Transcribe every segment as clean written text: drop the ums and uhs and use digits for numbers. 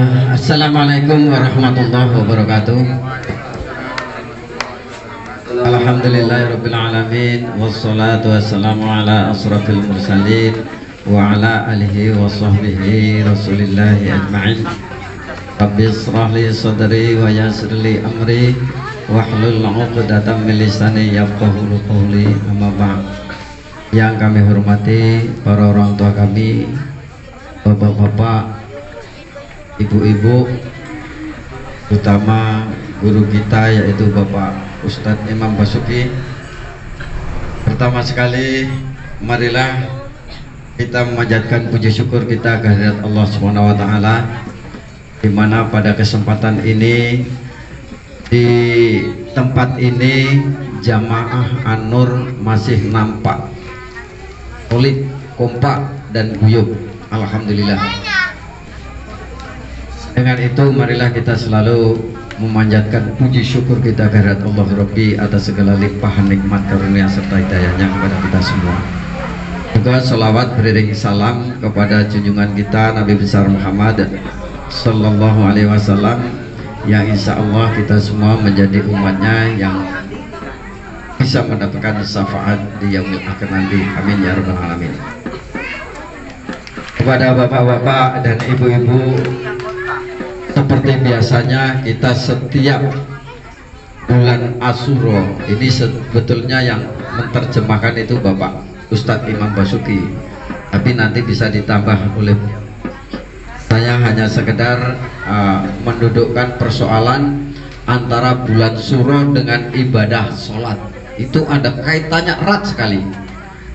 Assalamualaikum warahmatullahi wabarakatuh. Alhamdulillahirabbil alamin wassalatu wassalamu ala asrafil mursalin wa ala alihi wa sahbihi rasulillahi ajma'in. Rabbi israh li sadri wa yassir li amri wahlul 'uqdatam min lisani yafqahu qawli. Amma ba'd. Yang kami hormati para orang tua kami, bapak-bapak, ibu-ibu, utama guru kita yaitu Bapak Ustadz Imam Basuki. Pertama sekali marilah kita memanjatkan puji syukur kita kehadirat Allah Subhanahu wa taala, di mana pada kesempatan ini di tempat ini jamaah An-Nur masih nampak solid, kompak dan guyup. Alhamdulillah. Dengan itu marilah kita selalu memanjatkan puji syukur kita kehadirat Allah Rabbi atas segala limpahan nikmat karunia serta hidayahnya kepada kita semua. Juga salawat beriring salam kepada junjungan kita Nabi besar Muhammad Sallallahu Alaihi Wasallam, yang insya Allah kita semua menjadi umatnya yang bisa mendapatkan syafaat di yaumil akhir nanti. Amin ya rabbal alamin. Kepada bapak-bapak dan ibu-ibu, seperti biasanya kita setiap bulan Asyura ini sebetulnya yang menerjemahkan itu Bapak Ustadz Imam Basuki, tapi nanti bisa ditambah oleh saya. Hanya sekedar mendudukkan persoalan antara bulan Syuro dengan ibadah sholat. Itu ada kaitannya erat sekali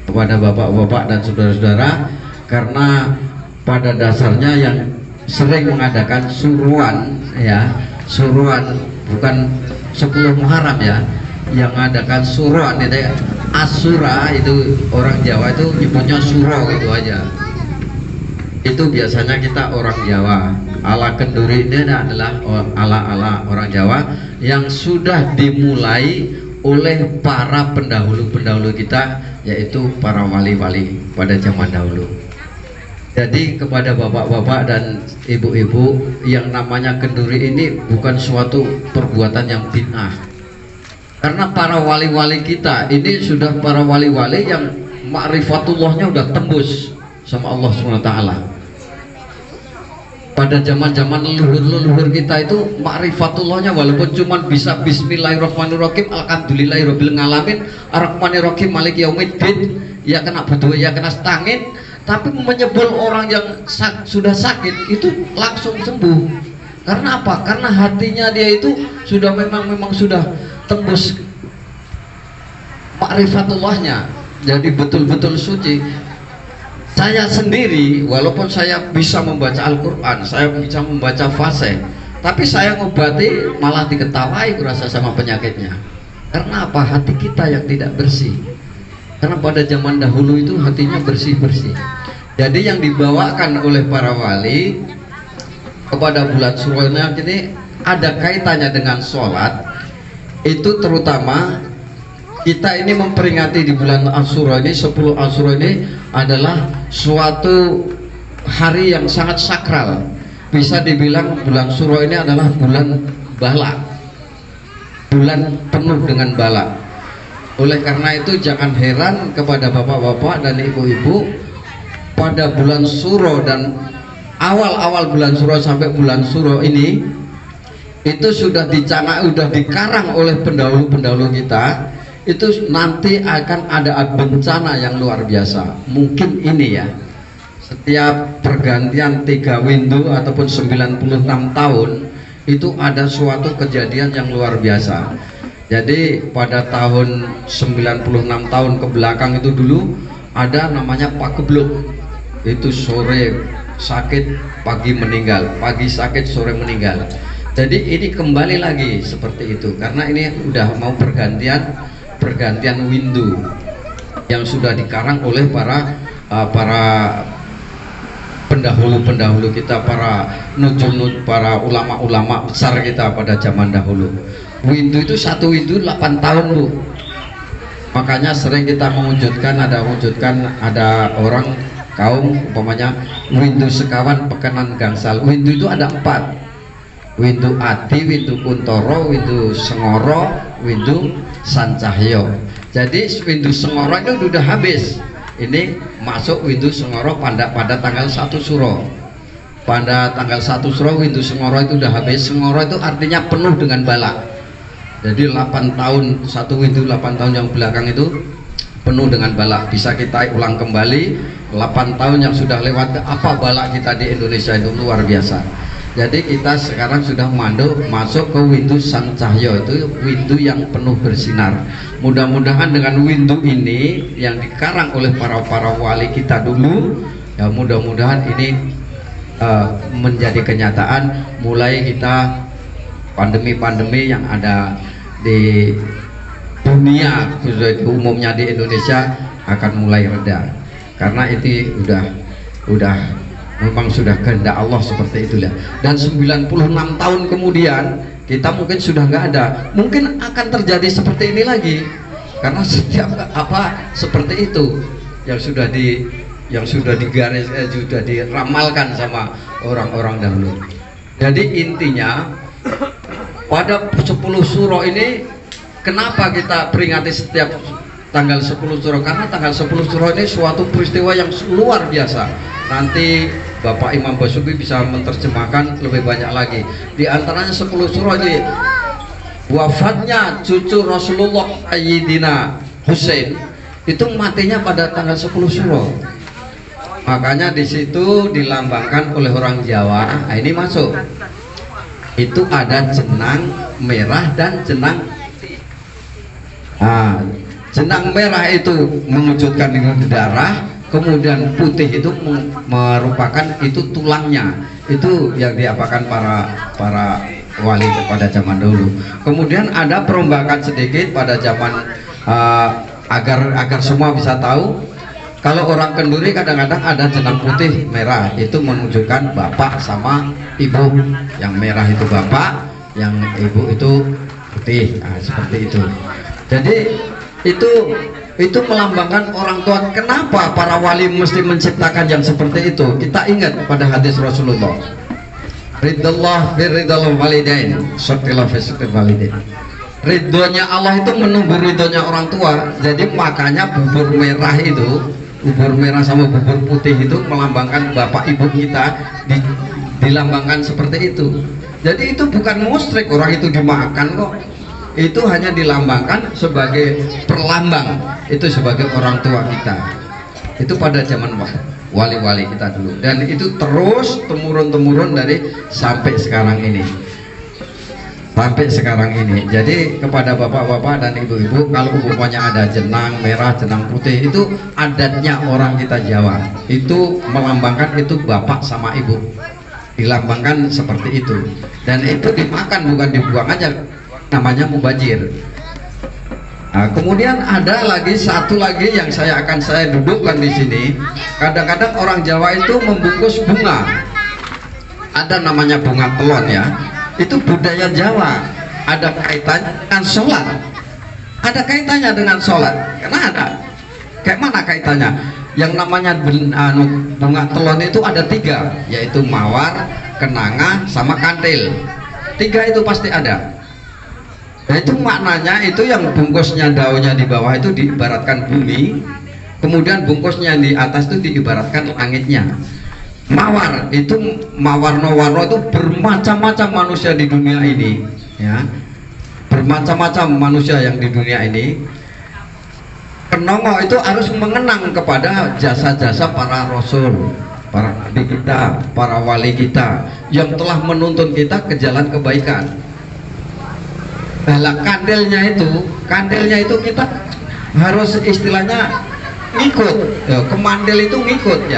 kepada bapak-bapak dan saudara-saudara, karena pada dasarnya yang sering mengadakan suruan, ya, suruan bukan 10 Muharram ya, yang mengadakan suruan itu Asyura, itu orang Jawa itu nyebutnya suro gitu aja. Itu biasanya kita orang Jawa, ala kenduri ini adalah ala orang Jawa yang sudah dimulai oleh para pendahulu-pendahulu kita, yaitu para wali-wali pada zaman dahulu. Jadi kepada bapak-bapak dan ibu-ibu, yang namanya kenduri ini bukan suatu perbuatan yang bid'ah, karena para wali-wali kita ini sudah para wali-wali yang ma'rifatullahnya udah tembus sama Allah SWT. Pada zaman-zaman leluhur kita itu ma'rifatullahnya walaupun cuma bisa bismillahirrahmanirrahim, alhamdulillahirabbil alamin, arrahmanirrahim, maliki yaumiddin, ya kena betul ya kena setangin, tapi menyebut orang yang sudah sakit itu langsung sembuh. Karena apa? Karena hatinya dia itu sudah memang sudah tembus ma'rifatullahnya, jadi betul-betul suci. Saya sendiri walaupun saya bisa membaca Al-Quran, saya bisa membaca fasih, tapi saya ngobati malah diketawai kurasa sama penyakitnya. Karena apa? Hati kita yang tidak bersih. Karena pada zaman dahulu itu hatinya bersih-bersih. Jadi yang dibawakan oleh para wali kepada bulan Syuro ini ada kaitannya dengan sholat. Itu terutama kita ini memperingati di bulan Asyura ini, 10 Asyura ini adalah suatu hari yang sangat sakral. Bisa dibilang bulan Syuro ini adalah bulan bala, bulan penuh dengan bala. Oleh karena itu jangan heran kepada bapak-bapak dan ibu-ibu, pada bulan Syuro dan awal-awal bulan Syuro sampai bulan Syuro ini itu sudah dikarang oleh pendahulu-pendahulu kita. Itu nanti akan ada bencana yang luar biasa. Mungkin ini ya, setiap pergantian 3 windu ataupun 96 tahun itu ada suatu kejadian yang luar biasa. Jadi pada tahun 96 tahun ke belakang itu dulu ada namanya Pak Geblok. Itu sore sakit, pagi meninggal, pagi sakit, sore meninggal. Jadi ini kembali lagi seperti itu, karena ini udah mau pergantian windu yang sudah dikarang oleh para pendahulu kita, para nujul, para ulama-ulama besar kita pada zaman dahulu. Windu itu satu windu 8 tahun Bu. Makanya sering kita mewujudkan ada orang kaum umpamanya windu sekawan pekenan gangsal. Windu itu ada 4, windu adi, windu kuntoro, windu sengoro, windu sancahyo. Jadi windu sengoro itu sudah habis, ini masuk windu sengoro pada tanggal 1 Suro. Pada tanggal 1 Suro windu sengoro itu sudah habis. Sengoro itu artinya penuh dengan bala. Jadi 8 tahun, satu windu 8 tahun yang belakang itu penuh dengan bala. Bisa kita ulang kembali 8 tahun yang sudah lewat, apa bala kita di Indonesia itu luar biasa. Jadi kita sekarang sudah masuk ke windu sancahyo, itu windu yang penuh bersinar. Mudah-mudahan dengan windu ini yang dikarang oleh para wali kita dulu, ya mudah-mudahan ini menjadi kenyataan. Mulai kita pandemi-pandemi yang ada di dunia khususnya umumnya di Indonesia akan mulai reda, karena itu udah memang sudah kehendak Allah seperti itulah. Dan 96 tahun kemudian kita mungkin sudah nggak ada, mungkin akan terjadi seperti ini lagi, karena setiap apa seperti itu yang sudah digaris sudah diramalkan sama orang-orang dahulu. Jadi intinya pada 10 Suro ini, kenapa kita peringati setiap tanggal 10 Suro? Karena tanggal 10 Suro ini suatu peristiwa yang luar biasa. Nanti Bapak Imam Basuki bisa menerjemahkan lebih banyak lagi. Di antaranya 10 Suro ini wafatnya cucu Rasulullah Sayyidina Husain, itu matinya pada tanggal 10 Suro. Makanya di situ dilambangkan oleh orang Jawa. Nah, ini masuk. Itu ada jenang merah dan jenang putih. Nah, jenang merah itu mewujudkan darah, kemudian putih itu merupakan itu tulangnya. Itu yang diapakan para wali pada zaman dulu. Kemudian ada perombakan sedikit pada zaman agar semua bisa tahu. Kalau orang Kenduri kadang-kadang ada jenang putih merah, itu menunjukkan bapak sama ibu. Yang merah itu bapak, yang ibu itu putih. Nah, seperti itu. Jadi itu melambangkan orang tua. Kenapa para wali mesti menciptakan yang seperti itu? Kita ingat pada hadis Rasulullah, ridallah biridal walidain, syukurlah fi syukur walidain. Ridhonya Allah itu menunggu ridhonya orang tua. Jadi makanya bubur merah itu, bubur merah sama bubur putih itu melambangkan bapak ibu kita, dilambangkan seperti itu. Jadi itu bukan musyrik orang itu dimakan kok, itu hanya dilambangkan sebagai perlambang, itu sebagai orang tua kita. Itu pada zaman wali-wali kita dulu, dan itu terus temurun-temurun dari sampai sekarang ini. Jadi kepada bapak-bapak dan ibu-ibu, kalau umpamanya ada jenang merah, jenang putih, itu adatnya orang kita Jawa, itu melambangkan itu bapak sama ibu, dilambangkan seperti itu. Dan itu dimakan, bukan dibuang aja, namanya mubajir. Nah, kemudian ada lagi satu lagi yang saya dudukkan di sini. Kadang-kadang orang Jawa itu membungkus bunga, ada namanya bunga telon ya. Itu budaya Jawa, ada kaitannya dengan sholat, ada kaitannya dengan sholat. Karena ada, kayak mana kaitannya? Yang namanya bunga telon itu ada 3, yaitu mawar, kenanga, sama kantil. 3 itu pasti ada. Nah, itu maknanya itu yang bungkusnya daunnya di bawah itu diibaratkan bumi, kemudian bungkusnya di atas itu diibaratkan langitnya. Mawar itu mawarno-warno itu bermacam-macam manusia di dunia ini ya, bermacam-macam manusia yang di dunia ini. Kenongo itu harus mengenang kepada jasa-jasa para rasul, para nabi kita, para wali kita yang telah menuntun kita ke jalan kebaikan. Nah, kandelnya itu kita harus istilahnya ngikut ya, kemandel itu ngikut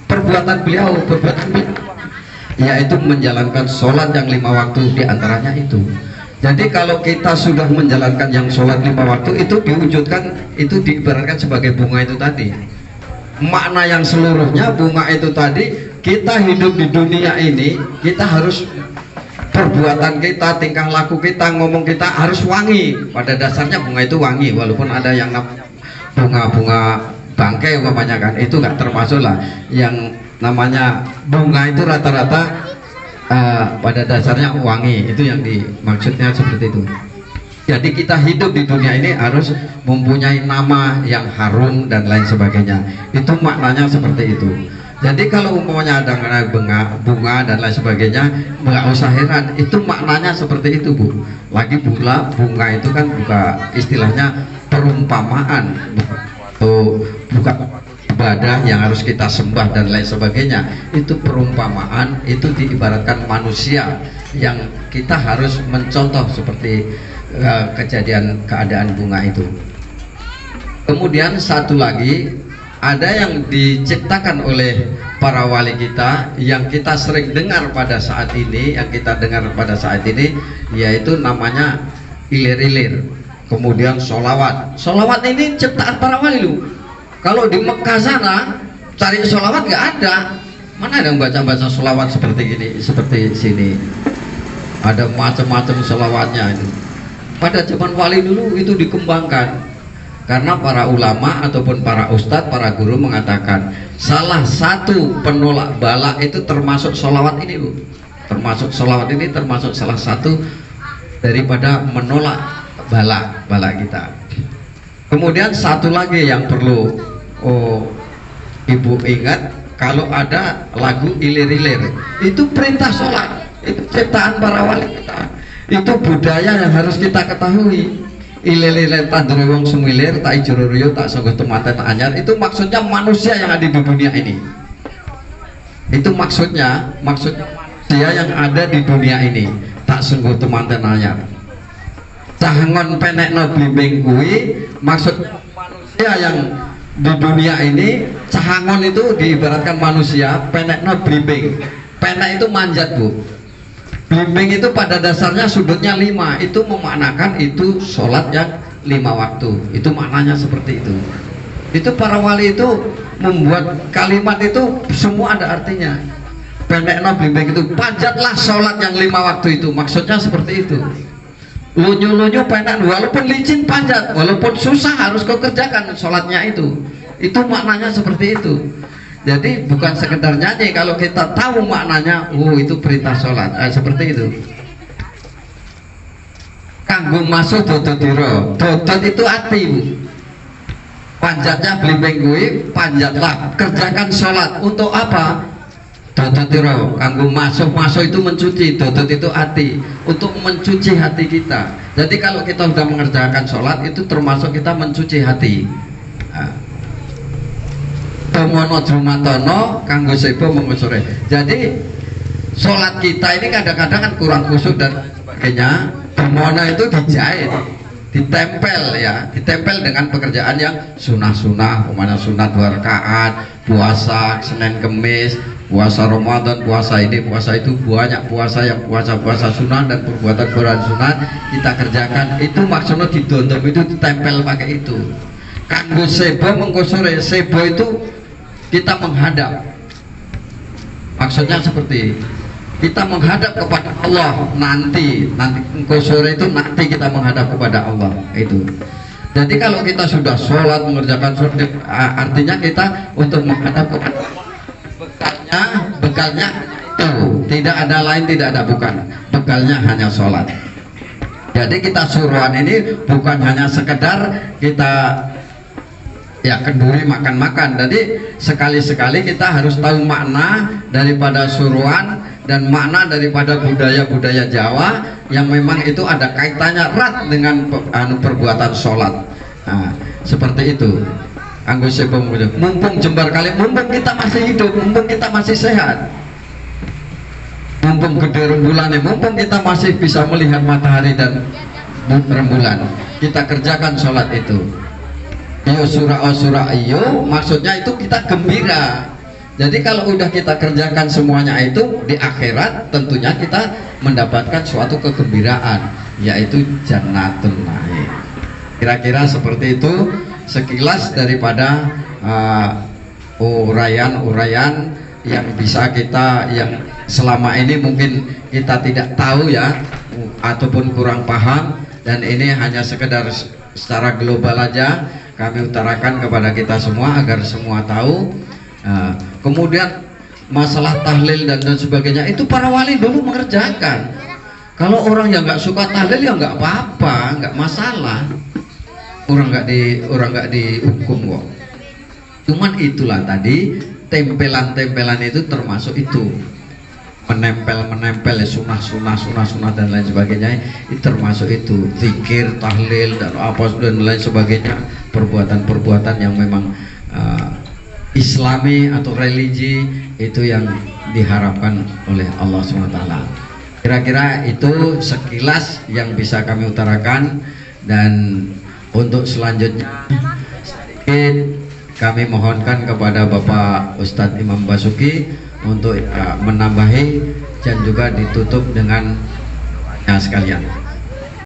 perbuatan beliau, yaitu menjalankan sholat yang 5 waktu, diantaranya itu. Jadi kalau kita sudah menjalankan yang sholat 5 waktu, itu diwujudkan, itu diibaratkan sebagai bunga itu tadi. Makna yang seluruhnya bunga itu tadi, kita hidup di dunia ini, kita harus perbuatan kita, tingkah laku kita, ngomong kita harus wangi. Pada dasarnya bunga itu wangi, walaupun ada yang bunga bangkai umpamanya kan, itu nggak termasuk lah. Yang namanya bunga itu rata-rata pada dasarnya wangi, itu yang dimaksudnya seperti itu. Jadi kita hidup di dunia ini harus mempunyai nama yang harum dan lain sebagainya, itu maknanya seperti itu. Jadi kalau umpamanya ada bunga dan lain sebagainya, nggak usah heran, itu maknanya seperti itu, Bu. Lagi pula bunga itu kan bukan istilahnya perumpamaan, bukan ibadah yang harus kita sembah dan lain sebagainya. Itu perumpamaan, itu diibaratkan manusia yang kita harus mencontoh seperti kejadian keadaan bunga itu. Kemudian satu lagi, ada yang diciptakan oleh para wali kita yang kita sering dengar pada saat ini, yaitu namanya ilir-ilir, kemudian sholawat. Sholawat ini ciptaan para wali lu. Kalau di Mekah sana cari sholawat nggak ada. Mana ada yang baca-baca sholawat seperti ini, seperti sini. Ada macam-macam sholawatnya itu. Pada zaman wali dulu itu dikembangkan. Karena para ulama ataupun para ustadz, para guru mengatakan salah satu penolak bala itu termasuk sholawat ini, Bu. Termasuk sholawat ini termasuk salah satu daripada menolak bala kita. Kemudian satu lagi yang perlu Ibu ingat, kalau ada lagu ilir-ilir, itu perintah sholat, itu ciptaan para wali kita. Itu budaya yang harus kita ketahui. Ilir-ilir tandure wong sumilir tak ijororio tak sanggo tumanten anyar, itu maksudnya manusia yang ada di dunia ini. Itu maksudnya manusia yang ada di dunia ini tak sanggo tumanten anyar. Cahangon penekno blimbing kuwi maksudnya manusia yang di dunia ini. Cahangon itu diibaratkan manusia, penekno blimbing. Penek itu manjat, Bu. Blimbing itu pada dasarnya sudutnya 5, itu memaknakan itu sholat yang 5 waktu, itu maknanya seperti itu. Itu para wali itu membuat kalimat itu semua ada artinya. Pendekno blimbing itu, panjatlah sholat yang 5 waktu itu, maksudnya seperti itu. Lunyu-lunyu pendek, walaupun licin panjat, walaupun susah harus kau kerjakan sholatnya itu maknanya seperti itu. Jadi bukan sekedar nyanyi, kalau kita tahu maknanya, itu perintah sholat, seperti itu. Kanggo masuk dodotiro, dodot itu hati, Bu. Panjatnya blimbing kuwi, panjatlah, kerjakan sholat. Untuk apa? Dodotiro, kanggo masuk itu mencuci, dodot itu hati, untuk mencuci hati kita. Jadi kalau kita sudah mengerjakan sholat, itu termasuk kita mencuci hati. Mono Jumatono kanggo sebo mengusure. Jadi sholat kita ini kadang-kadang kan kurang khusyuk dan sebagainya. Mono itu dijahit, ditempel ya, ditempel dengan pekerjaan yang sunah-sunah, umpamanya sunat 2 rakaat, puasa Senin Kemis, puasa Ramadan, puasa ini, puasa itu, banyak puasa yang puasa sunah dan perbuatan sunat kita kerjakan. Itu maksudnya didondom, itu ditempel pakai itu. Kanggo sebo mengusure, sebo itu kita menghadap, maksudnya seperti kita menghadap kepada Allah nanti engkau sore itu nanti kita menghadap kepada Allah itu. Jadi kalau kita sudah sholat mengerjakan sholat, artinya kita untuk menghadap kepada bekalnya itu tidak ada lain, tidak ada bukan, bekalnya hanya sholat. Jadi kita suruhan ini bukan hanya sekedar kita ya kenduri makan-makan. Jadi sekali-sekali kita harus tahu makna daripada suruhan dan makna daripada budaya-budaya Jawa yang memang itu ada kaitannya erat dengan perbuatan sholat. Nah, seperti itu. Anggusnya mumpung jembar kali, mumpung kita masih hidup, mumpung kita masih sehat, mumpung gede rembulannya, mumpung kita masih bisa melihat matahari dan rembulan, kita kerjakan sholat itu. Surah iyo, maksudnya itu kita gembira. Jadi kalau udah kita kerjakan semuanya itu di akhirat, tentunya kita mendapatkan suatu kegembiraan, yaitu Jannatul Na'im. Kira-kira seperti itu sekilas daripada uraian-uraian yang bisa kita, yang selama ini mungkin kita tidak tahu ya, ataupun kurang paham, dan ini hanya sekedar secara global aja. kami utarakan kepada kita semua agar semua tahu. Kemudian masalah tahlil dan sebagainya itu para wali dulu mengerjakan. Kalau orang yang nggak suka tahlil ya nggak apa-apa, nggak masalah. Orang nggak dihukum kok. Cuman itulah tadi tempelan-tempelan itu termasuk itu, menempel sunnah dan lain sebagainya, itu termasuk itu, zikir, tahlil dan apa dan lain sebagainya, perbuatan-perbuatan yang memang Islami atau religi itu yang diharapkan oleh Allah SWT. Kira-kira itu sekilas yang bisa kami utarakan, dan untuk selanjutnya sedikit kami mohonkan kepada Bapak Ustadz Imam Basuki untuk menambahi dan juga ditutup dengan sekalian.